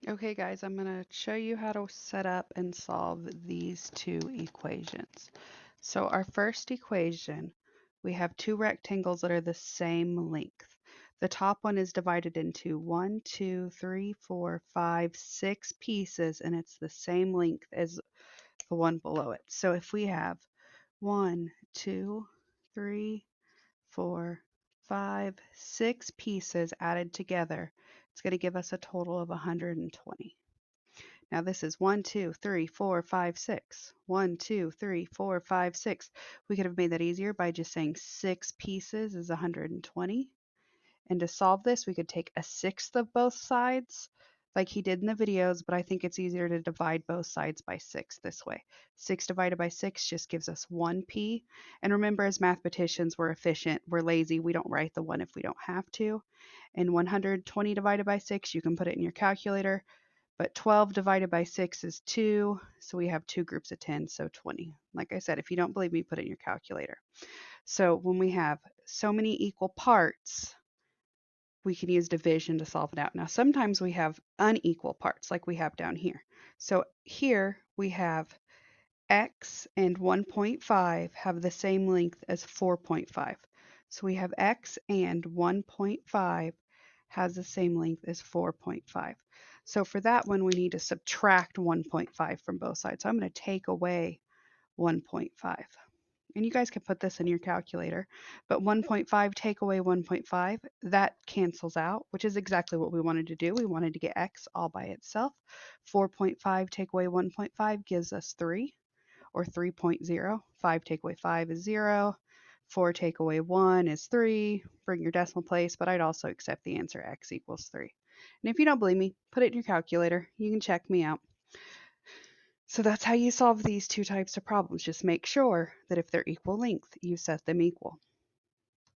Okay guys, I'm going to show you how to set up and solve these two equations. So our first equation, we have two rectangles that are the same length. The top one is divided into 1, 2, 3, 4, 5, 6 pieces, and it's the same length as the one below it. So if we have 1, 2, 3, 4, 5, 6 pieces added together, it's going to give us a total of 120. Now this is 1, 2, 3, 4, 5, 6. 1, 2, 3, 4, 5, 6. We could have made that easier by just saying 6 pieces is 120. And to solve this, we could take a sixth of both sides like he did in the videos, but I think it's easier to divide both sides by 6 this way. 6 divided by 6 just gives us 1p. And remember, as mathematicians, we're efficient, we're lazy, we don't write the 1 if we don't have to. And 120 divided by 6, you can put it in your calculator. But 12 divided by 6 is 2, so we have two groups of 10, so 20. Like I said, if you don't believe me, put it in your calculator. So when we have so many equal parts, we can use division to solve it out. Now, sometimes we have unequal parts, like we have down here. So here we have x and 1.5 have the same length as 4.5. So we have x and 1.5 has the same length as 4.5. So for that one, we need to subtract 1.5 from both sides. So I'm going to take away 1.5. And you guys can put this in your calculator, but 1.5 take away 1.5, that cancels out, which is exactly what we wanted to do. We wanted to get x all by itself. 4.5 take away 1.5 gives us 3, or 3.0. 5 take away 5 is 0. 4 take away 1 is 3. Bring your decimal place, but I'd also accept the answer x equals 3. And if you don't believe me, put it in your calculator. You can check me out. So that's how you solve these two types of problems. Just make sure that if they're equal length, you set them equal.